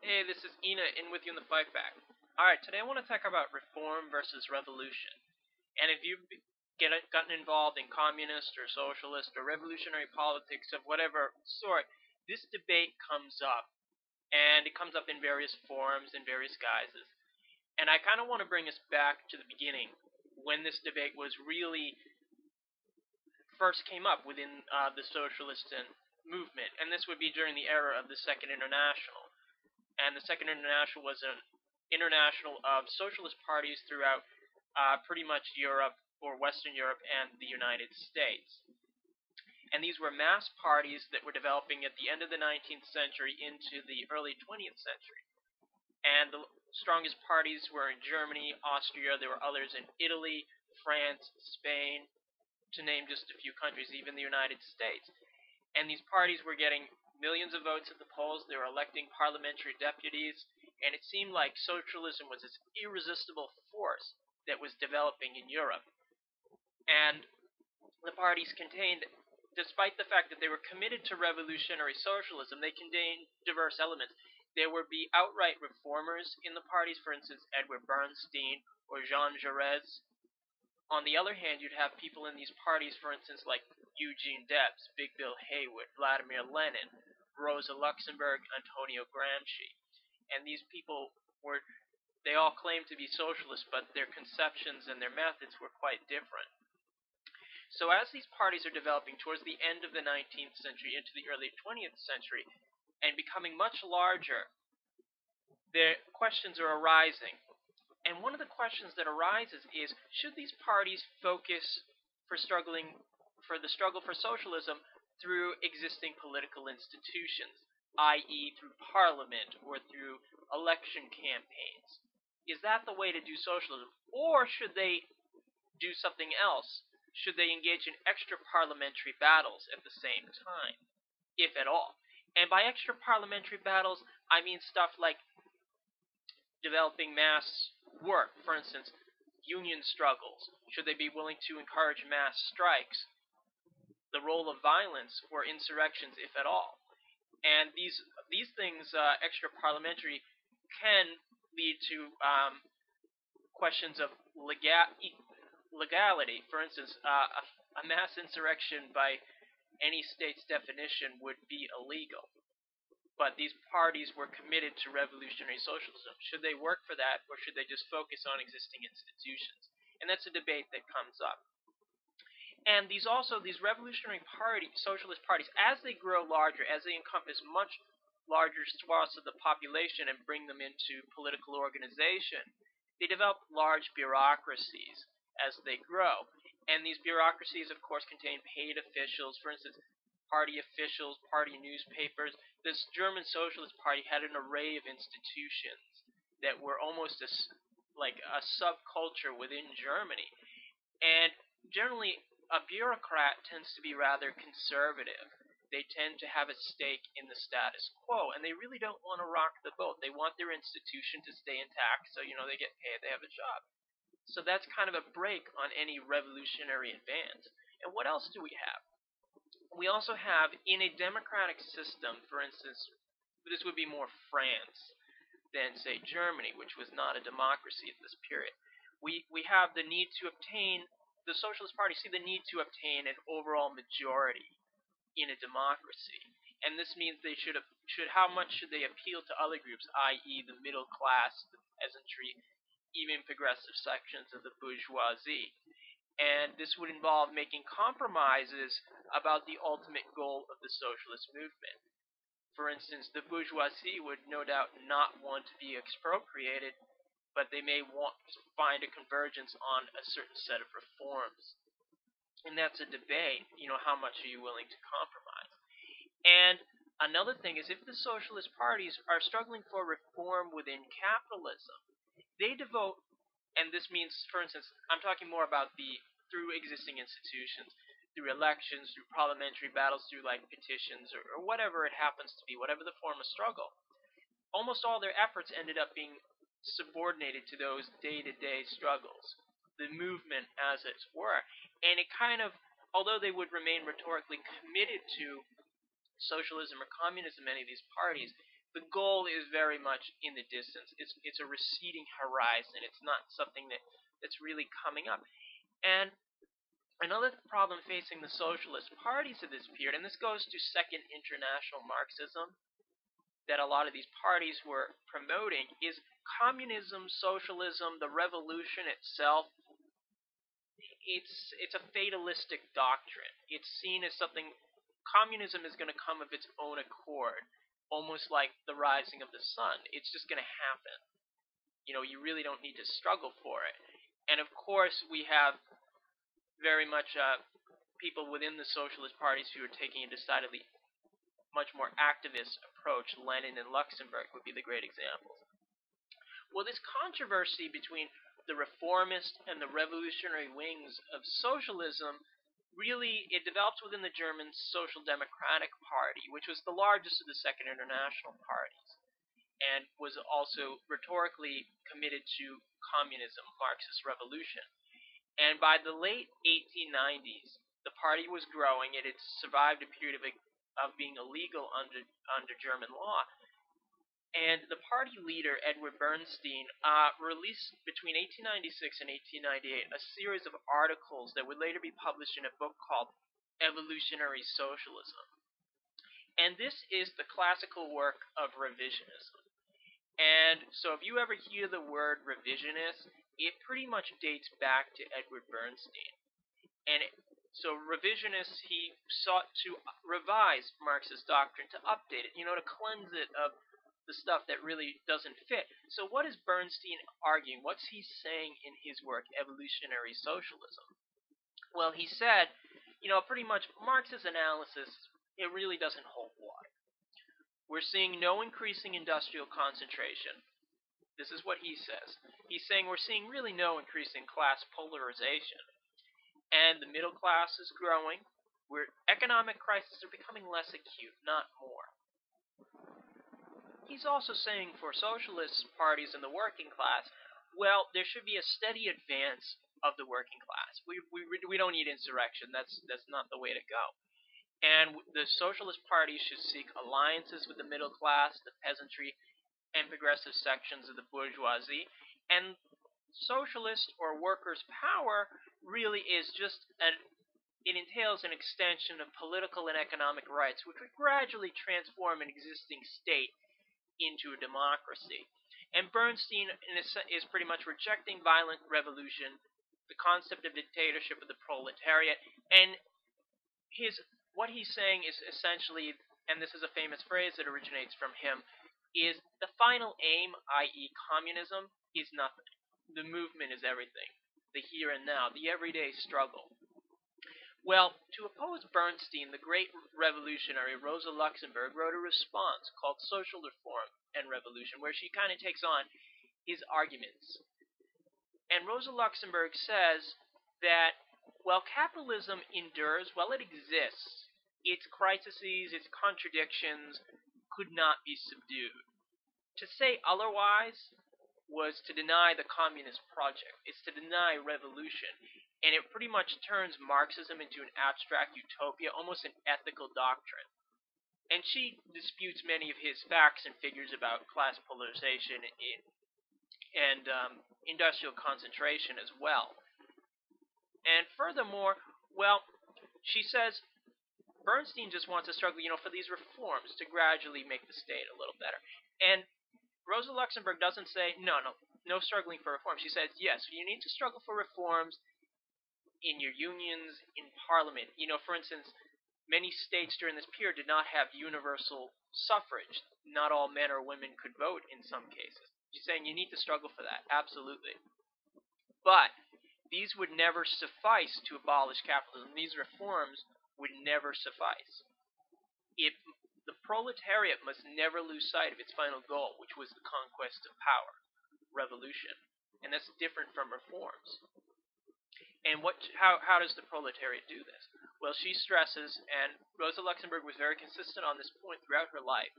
Hey, this is Ina in with you in the Fight Back. Alright, today I want to talk about reform versus revolution. And if you've gotten involved in communist or socialist or revolutionary politics of whatever sort, this debate comes up. And it comes up in various forms and various guises. And I kind of want to bring us back to the beginning when this debate was really first came up within the socialist movement. And this would be during the era of the Second International. And the Second International was an international of socialist parties throughout pretty much Europe or Western Europe and the United States. And these were mass parties that were developing at the end of the 19th century into the early 20th century. And the strongest parties were in Germany, Austria, there were others in Italy, France, Spain, to name just a few countries, even the United States. And these parties were getting millions of votes at the polls. They were electing parliamentary deputies, and it seemed like socialism was this irresistible force that was developing in Europe. And the parties contained, despite the fact that they were committed to revolutionary socialism, they contained diverse elements. There would be outright reformers in the parties, for instance, Edward Bernstein or Jean Jaurès. On the other hand, you'd have people in these parties, for instance, like Eugene Debs, Big Bill Haywood, Vladimir Lenin, Rosa Luxemburg, Antonio Gramsci. And these people were, they all claimed to be socialists, but their conceptions and their methods were quite different. So as these parties are developing towards the end of the 19th century into the early 20th century and becoming much larger, the questions are arising. And one of the questions that arises is, should these parties focus for the struggle for socialism through existing political institutions, i.e. through parliament or through election campaigns? Is that the way to do socialism? Or should they do something else? Should they engage in extra parliamentary battles at the same time, if at all? And by extra parliamentary battles, I mean stuff like developing mass work, for instance, union struggles. Should they be willing to encourage mass strikes? The role of violence or insurrections, if at all. And these things, extra parliamentary, can lead to questions of legality. For instance, a mass insurrection by any state's definition would be illegal. But these parties were committed to revolutionary socialism. Should they work for that, or should they just focus on existing institutions? And that's a debate that comes up. And these revolutionary socialist parties, as they grow larger, as they encompass much larger swaths of the population and bring them into political organization, they develop large bureaucracies as they grow. And these bureaucracies, of course, contain paid officials. For instance, party officials, party newspapers. This German Socialist Party had an array of institutions that were almost like a subculture within Germany. And generally, a bureaucrat tends to be rather conservative. They tend to have a stake in the status quo, and they really don't want to rock the boat. They want their institution to stay intact, so they get paid, they have a job. So that's kind of a break on any revolutionary advance. And what else do we have? We also have, in a democratic system, for instance, this would be more France than, say, Germany, which was not a democracy at this period. We have the need to obtain, the Socialist Party see the need to obtain an overall majority in a democracy. And this means they how much should they appeal to other groups, i.e. the middle class, the peasantry, even progressive sections of the bourgeoisie. And this would involve making compromises about the ultimate goal of the socialist movement. For instance, the bourgeoisie would no doubt not want to be expropriated, but they may want to find a convergence on a certain set of reforms. And that's a debate, how much are you willing to compromise? And another thing is, if the socialist parties are struggling for reform within capitalism, they devote, and this means, for instance, I'm talking more about through existing institutions, through elections, through parliamentary battles, through like petitions, or whatever it happens to be, whatever the form of struggle. Almost all their efforts ended up being subordinated to those day-to-day struggles, the movement as it were. And it kind of, although they would remain rhetorically committed to socialism or communism, many of these parties, the goal is very much in the distance. It's a receding horizon. It's not something that's really coming up. And another problem facing the socialist parties of this period, and this goes to Second International Marxism, that a lot of these parties were promoting, is communism, socialism, the revolution itself. It's a fatalistic doctrine. It's seen as something. Communism is going to come of its own accord, almost like the rising of the sun. It's just going to happen. You really don't need to struggle for it. And of course, we have very much people within the socialist parties who are taking a decidedly much more activist approach. Lenin and Luxemburg would be the great examples. Well, this controversy between the reformist and the revolutionary wings of socialism really, it develops within the German Social Democratic Party, which was the largest of the Second International parties, and was also rhetorically committed to communism, Marxist revolution. And by the late 1890s, the party was growing. It had survived a period of being illegal under German law. And the party leader, Edward Bernstein, released between 1896 and 1898 a series of articles that would later be published in a book called Evolutionary Socialism. And this is the classical work of revisionism. And so if you ever hear the word revisionist, it pretty much dates back to Edward Bernstein. And so revisionist, he sought to revise Marxist doctrine, to update it, to cleanse it of the stuff that really doesn't fit. So what is Bernstein arguing? What's he saying in his work, Evolutionary Socialism? Well, he said, pretty much Marx's analysis, it really doesn't hold water. We're seeing no increasing industrial concentration. This is what he says. He's saying we're seeing really no increasing class polarization. And the middle class is growing, where economic crises are becoming less acute, not more. He's also saying for socialist parties and the working class, well, there should be a steady advance of the working class. We don't need insurrection. That's not the way to go. And the socialist parties should seek alliances with the middle class, the peasantry, and progressive sections of the bourgeoisie. And socialist or workers' power really is just it entails an extension of political and economic rights, which would gradually transform an existing state into a democracy. And Bernstein is pretty much rejecting violent revolution, the concept of dictatorship of the proletariat, and what he's saying is essentially, and this is a famous phrase that originates from him, is the final aim, i.e. communism, is nothing. The movement is everything. The here and now, the everyday struggle. Well, to oppose Bernstein, the great revolutionary Rosa Luxemburg wrote a response called Social Reform and Revolution, where she kind of takes on his arguments. And Rosa Luxemburg says that while capitalism endures, while it exists, its crises, its contradictions could not be subdued. To say otherwise was to deny the communist project. It's to deny revolution. And it pretty much turns Marxism into an abstract utopia, almost an ethical doctrine. And she disputes many of his facts and figures about class polarization and industrial concentration as well. And furthermore, well, she says Bernstein just wants to struggle, for these reforms to gradually make the state a little better. And Rosa Luxemburg doesn't say, no struggling for reform. She says, yes, you need to struggle for reforms in your unions, in parliament. For instance, many states during this period did not have universal suffrage. Not all men or women could vote in some cases. She's saying you need to struggle for that, absolutely. But these would never suffice to abolish capitalism. These reforms would never suffice. The proletariat must never lose sight of its final goal, which was the conquest of power, revolution. And that's different from reforms. And how does the proletariat do this? Well, she stresses, and Rosa Luxemburg was very consistent on this point throughout her life,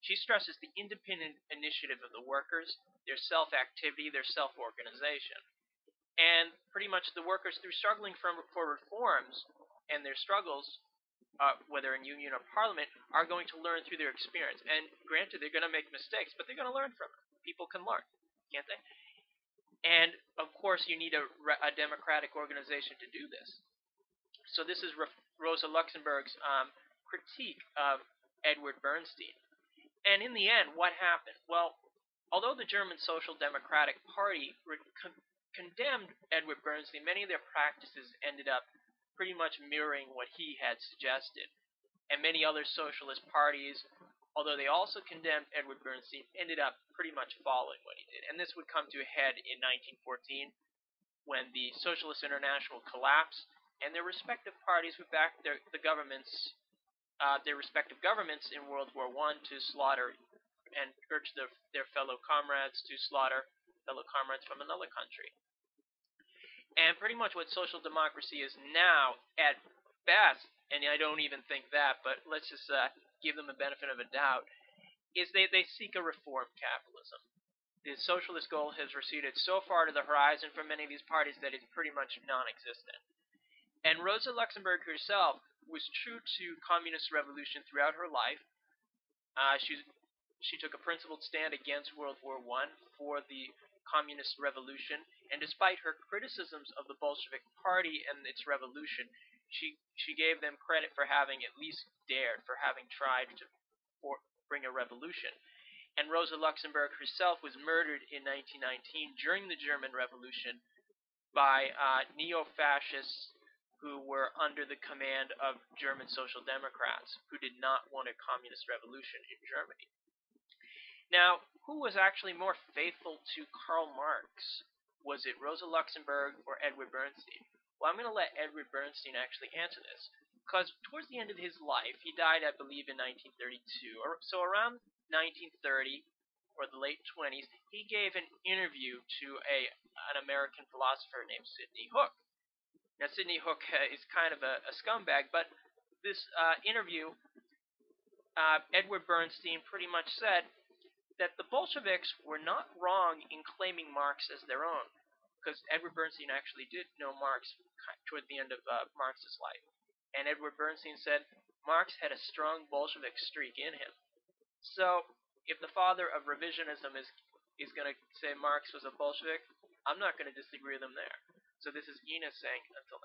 she stresses the independent initiative of the workers, their self-activity, their self-organization. And pretty much the workers, through struggling for reforms and their struggles, whether in union or parliament, are going to learn through their experience. And granted, they're going to make mistakes, but they're going to learn from it. People can learn, can't they? And of course, you need a democratic organization to do this. So this is Rosa Luxemburg's critique of Edward Bernstein. And in the end, what happened? Well, although the German Social Democratic Party condemned Edward Bernstein, many of their practices ended up pretty much mirroring what he had suggested. And many other socialist parties, although they also condemned Edward Bernstein, ended up pretty much following what he did. And this would come to a head in 1914 when the Socialist International collapsed, and their respective parties would back their respective governments in World War I to slaughter and urge their fellow comrades to slaughter fellow comrades from another country. And pretty much what social democracy is now, at best, and I don't even think that, but let's just give them the benefit of a doubt, is they seek a reformed capitalism. The socialist goal has receded so far to the horizon for many of these parties that it's pretty much non-existent. And Rosa Luxemburg herself was true to communist revolution throughout her life. She took a principled stand against World War I for the communist revolution, and despite her criticisms of the Bolshevik Party and its revolution, she gave them credit for having at least dared, for having tried to bring a revolution. And Rosa Luxemburg herself was murdered in 1919 during the German Revolution by neo-fascists who were under the command of German Social Democrats who did not want a communist revolution in Germany. Now, who was actually more faithful to Karl Marx? Was it Rosa Luxemburg or Edward Bernstein? Well, I'm going to let Edward Bernstein actually answer this, because towards the end of his life, he died, I believe, in 1932, so around 1930 or the late 20s, he gave an interview to an American philosopher named Sidney Hook. Now, Sidney Hook is kind of a scumbag, but this interview, Edward Bernstein pretty much said that the Bolsheviks were not wrong in claiming Marx as their own, because Edward Bernstein actually did know Marx toward the end of Marx's life. And Edward Bernstein said Marx had a strong Bolshevik streak in him. So, if the father of revisionism is going to say Marx was a Bolshevik, I'm not going to disagree with him there. So this is Ina saying, until